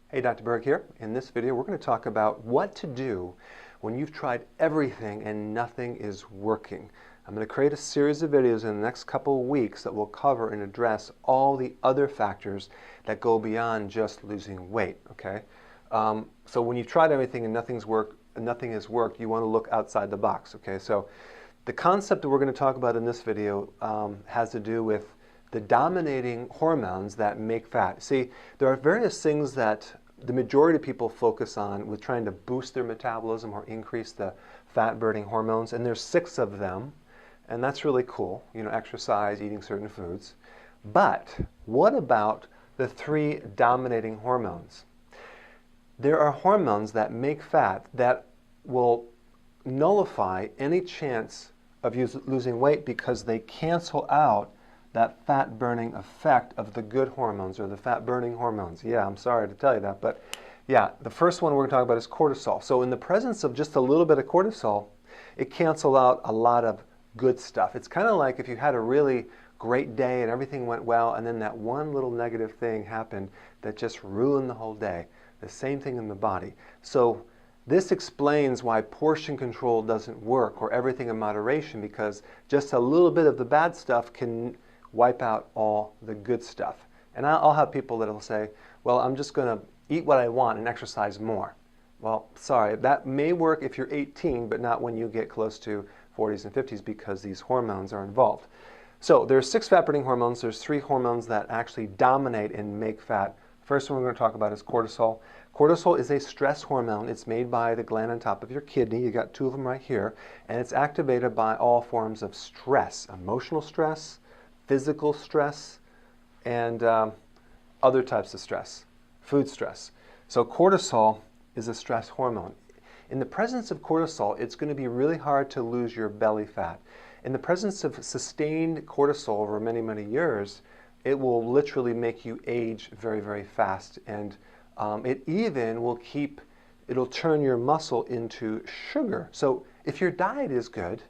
Hey, Dr. Berg here. In this video, we're going to talk about what to do when you've tried everything and nothing is working. I'm going to create a series of videos in the next couple of weeks that will cover and address all the other factors that go beyond just losing weight, okay? So when you've tried everything and nothing has worked, you want to look outside the box, okay? So the concept that we're going to talk about in this video has to do with the dominating hormones that make fat. See, there are various things that the majority of people focus on with trying to boost their metabolism or increase the fat-burning hormones, and there's 6 of them, and that's really cool. You know, exercise, eating certain foods. But what about the 3 dominating hormones? There are hormones that make fat that will nullify any chance of losing weight because they cancel out that fat-burning effect of the good hormones or the fat-burning hormones. Yeah, I'm sorry to tell you that, but yeah, the first one we're going to talk about is cortisol. So in the presence of just a little bit of cortisol, it cancels out a lot of good stuff. It's kind of like if you had a really great day and everything went well, and then that one little negative thing happened that just ruined the whole day. The same thing in the body. So this explains why portion control doesn't work or everything in moderation, because just a little bit of the bad stuff can wipe out all the good stuff. And I'll have people that will say, well, I'm just going to eat what I want and exercise more. Well, sorry, that may work if you're 18, but not when you get close to 40s and 50s because these hormones are involved. So there's 6 fat-burning hormones. There's 3 hormones that actually dominate and make fat. First one we're going to talk about is cortisol. Cortisol is a stress hormone. It's made by the gland on top of your kidney. You got 2 of them right here. And it's activated by all forms of stress, emotional stress, physical stress, and other types of stress, food stress. So cortisol is a stress hormone. In the presence of cortisol, it's going to be really hard to lose your belly fat. In the presence of sustained cortisol over many, many years, it will literally make you age very, very fast. And it even will it'll turn your muscle into sugar. So if your diet is good,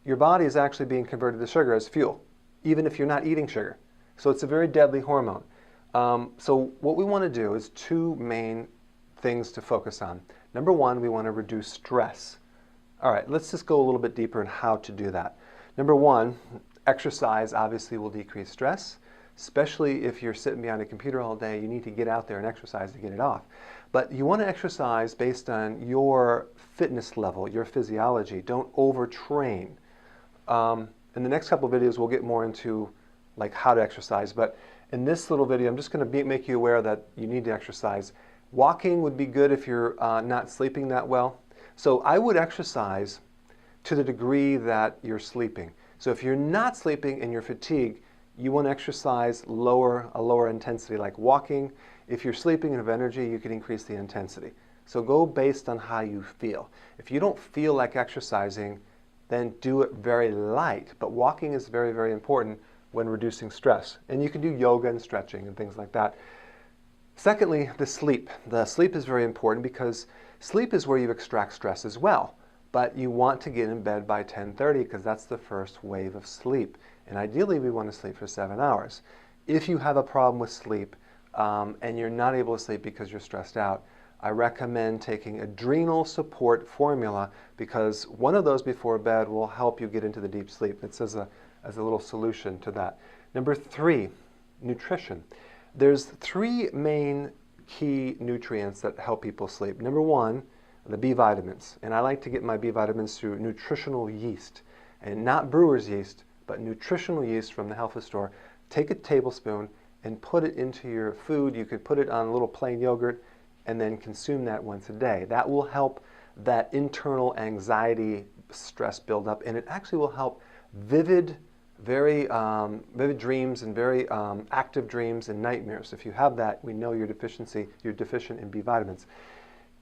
your body is actually being converted to sugar as fuel, even if you're not eating sugar. So it's a very deadly hormone. So what we want to do is 2 main things to focus on. Number 1, we want to reduce stress. All right, let's just go a little bit deeper in how to do that. Number 1, exercise obviously will decrease stress, especially if you're sitting behind a computer all day. You need to get out there and exercise to get it off. But you want to exercise based on your fitness level, your physiology. Don't overtrain. In the next couple of videos, we'll get more into like how to exercise. But in this little video, I'm just going to make you aware that you need to exercise. Walking would be good if you're not sleeping that well. So I would exercise to the degree that you're sleeping. So if you're not sleeping and you're fatigued, you want to exercise a lower intensity, like walking. If you're sleeping and have energy, you can increase the intensity. So go based on how you feel. If you don't feel like exercising, then do it very light. But walking is very, very important when reducing stress. And you can do yoga and stretching and things like that. Secondly, the sleep. The sleep is very important because sleep is where you extract stress as well. But you want to get in bed by 10:30 because that's the first wave of sleep. And ideally, we want to sleep for 7 hours. If you have a problem with sleep and you're not able to sleep because you're stressed out, I recommend taking adrenal support formula, because one of those before bed will help you get into the deep sleep. It's as a little solution to that. Number 3, nutrition. There's 3 main key nutrients that help people sleep. Number 1, the B vitamins. And I like to get my B vitamins through nutritional yeast, and not brewer's yeast, but nutritional yeast from the health food store. Take a tablespoon and put it into your food. You could put it on a little plain yogurt and then consume that once a day. That will help that internal anxiety, stress buildup, and it actually will help vivid dreams and very active dreams and nightmares. If you have that, we know you're deficient in B vitamins.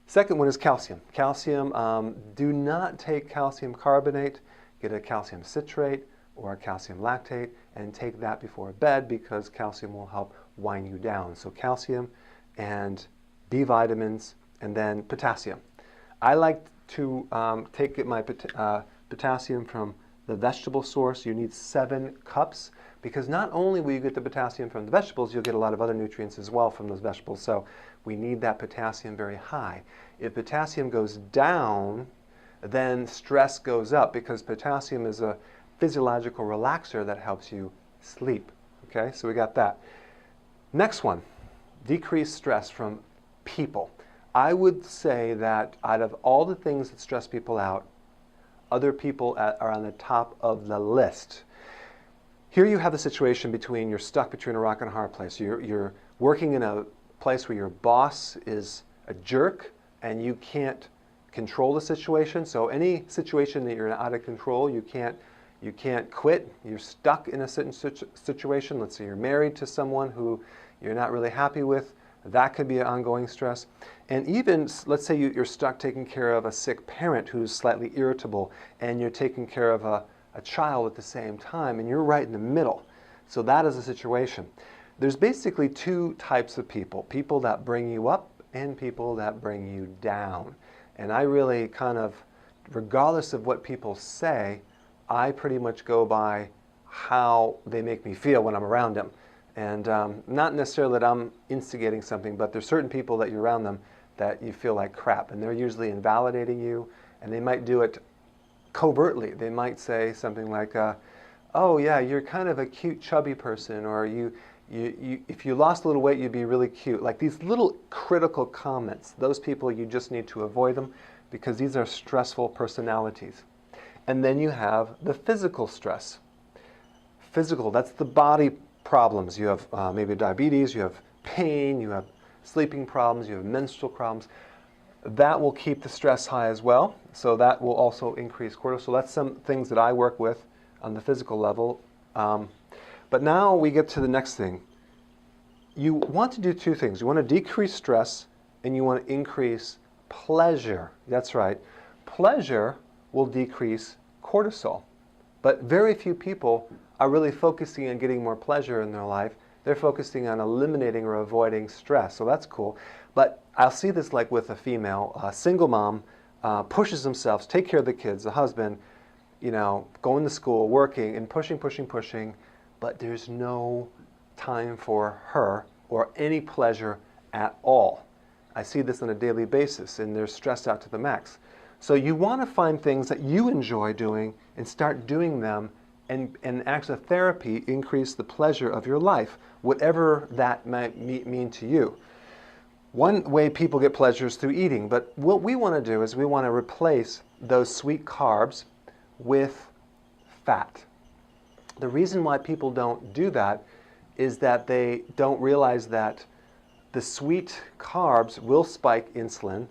Second one is calcium. Calcium, do not take calcium carbonate. Get a calcium citrate or a calcium lactate and take that before bed, because calcium will help wind you down. So calcium and B vitamins, and then potassium. I like to take my potassium from the vegetable source. You need 7 cups, because not only will you get the potassium from the vegetables, you'll get a lot of other nutrients as well from those vegetables. So we need that potassium very high. If potassium goes down, then stress goes up, because potassium is a physiological relaxer that helps you sleep. Okay, so we got that. Next one, decrease stress from people. I would say that out of all the things that stress people out, other people are on the top of the list. Here you have a situation between, you're stuck between a rock and a hard place. You're working in a place where your boss is a jerk and you can't control the situation. So any situation that you're out of control, you can't quit. You're stuck in a certain situation. Let's say you're married to someone who you're not really happy with. That could be an ongoing stress. And even, let's say you're stuck taking care of a sick parent who's slightly irritable, and you're taking care of a child at the same time, and you're right in the middle. So that is a situation. There's basically two types of people: people that bring you up and people that bring you down. And I really kind of, regardless of what people say, I pretty much go by how they make me feel when I'm around them. And not necessarily that I'm instigating something, but there's certain people that you're around them that you feel like crap, and they're usually invalidating you, and they might do it covertly. They might say something like, oh yeah, you're kind of a cute chubby person, or if you lost a little weight, you'd be really cute. Like these little critical comments, those people, you just need to avoid them, because these are stressful personalities. And then you have the physical stress. Physical, that's the body problems. You have maybe diabetes, you have pain, you have sleeping problems, you have menstrual problems. That will keep the stress high as well. So that will also increase cortisol. That's some things that I work with on the physical level. But now we get to the next thing. You want to do two things. You want to decrease stress, and you want to increase pleasure. That's right. Pleasure will decrease cortisol. But very few people are really focusing on getting more pleasure in their life. They're focusing on eliminating or avoiding stress. So that's cool. But I'll see this like with a female, a single mom, pushes themselves, take care of the kids, the husband, going to school, working, and pushing, but there's no time for her or any pleasure at all. I see this on a daily basis, and they're stressed out to the max. So you want to find things that you enjoy doing and start doing them, and actually therapy increase the pleasure of your life, whatever that might mean to you. One way people get pleasure is through eating, but what we want to do is we want to replace those sweet carbs with fat. The reason why people don't do that is that they don't realize that the sweet carbs will spike insulin,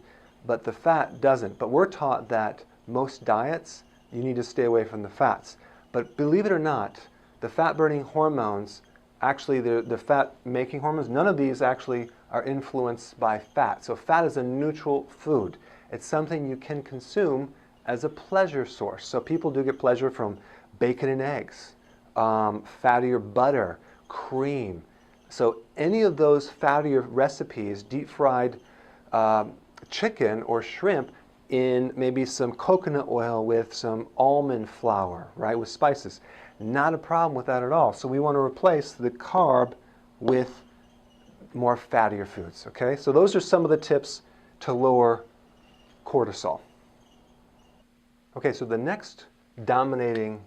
but the fat doesn't. But we're taught that most diets, you need to stay away from the fats. But believe it or not, the fat-burning hormones, actually the fat-making hormones, none of these actually are influenced by fat. So fat is a neutral food. It's something you can consume as a pleasure source. So people do get pleasure from bacon and eggs, fattier butter, cream. So any of those fattier recipes, deep-fried chicken or shrimp in maybe some coconut oil with some almond flour, right, with spices. Not a problem with that at all. So we want to replace the carb with more fattier foods, okay? So those are some of the tips to lower cortisol. Okay, so the next dominating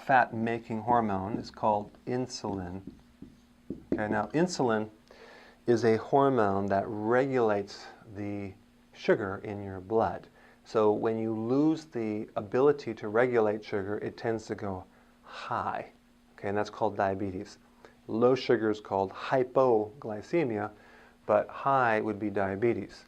fat-making hormone is called insulin. Okay, now insulin is a hormone that regulates the sugar in your blood. So when you lose the ability to regulate sugar, it tends to go high. Okay, and that's called diabetes. Low sugar is called hypoglycemia, but high would be diabetes.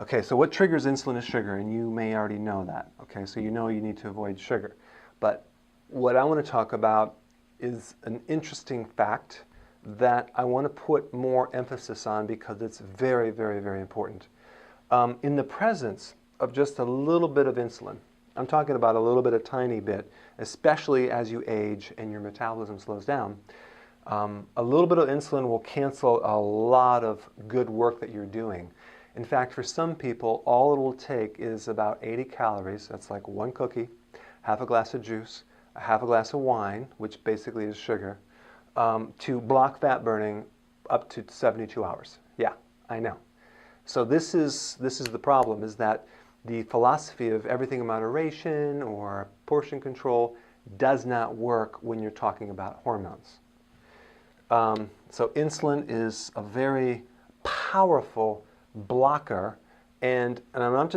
Okay, so what triggers insulin is sugar, and you may already know that. Okay, so you know you need to avoid sugar. But what I want to talk about is an interesting fact that I want to put more emphasis on because it's very, very, very important. In the presence of just a little bit of insulin, I'm talking about a little bit, a tiny bit, especially as you age and your metabolism slows down, a little bit of insulin will cancel a lot of good work that you're doing. In fact, for some people, all it will take is about 80 calories. That's like one cookie, half a glass of juice, a half a glass of wine, which basically is sugar, to block fat burning up to 72 hours. Yeah, I know. So this is the problem, is that the philosophy of everything in moderation or portion control does not work when you're talking about hormones. So insulin is a very powerful blocker, and I'm not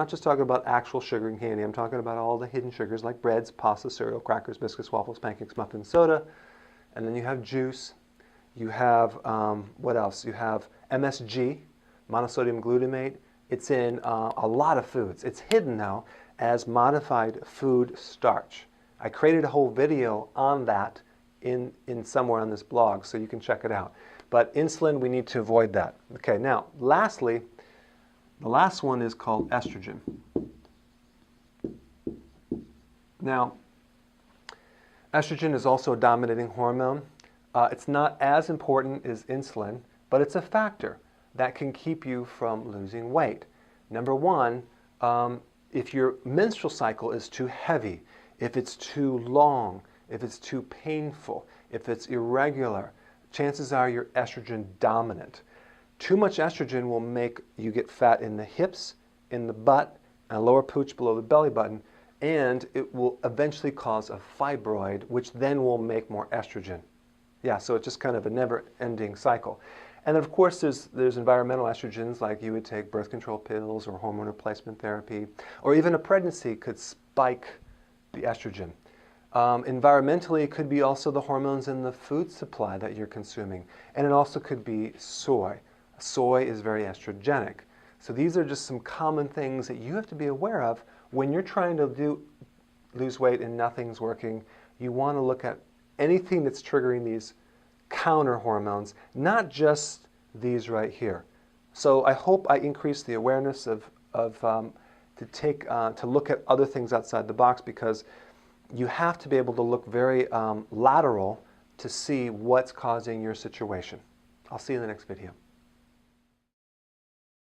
just talking about actual sugar and candy. I'm talking about all the hidden sugars like breads, pasta, cereal, crackers, biscuits, waffles, pancakes, muffins, soda, and then you have juice. You have what else? You have MSG, monosodium glutamate. It's in a lot of foods. It's hidden now as modified food starch. I created a whole video on that in somewhere on this blog, so you can check it out. But insulin, we need to avoid that. Okay, now, lastly, the last one is called estrogen. Now, estrogen is also a dominating hormone. It's not as important as insulin, but it's a factor that can keep you from losing weight. Number one, if your menstrual cycle is too heavy, if it's too long, if it's too painful, if it's irregular, chances are you're estrogen dominant. Too much estrogen will make you get fat in the hips, in the butt, and lower pooch below the belly button, and it will eventually cause a fibroid, which then will make more estrogen. Yeah, so it's just kind of a never-ending cycle. And of course, there's environmental estrogens, like you would take birth control pills or hormone replacement therapy, or even a pregnancy could spike the estrogen. Environmentally, it could be also the hormones in the food supply that you're consuming, and it also could be soy. Soy is very estrogenic. So these are just some common things that you have to be aware of when you're trying to lose weight and nothing's working. You want to look at anything that's triggering these counter hormones, not just these right here. So I hope I increase the awareness to look at other things outside the box, because you have to be able to look very lateral to see what's causing your situation. I'll see you in the next video.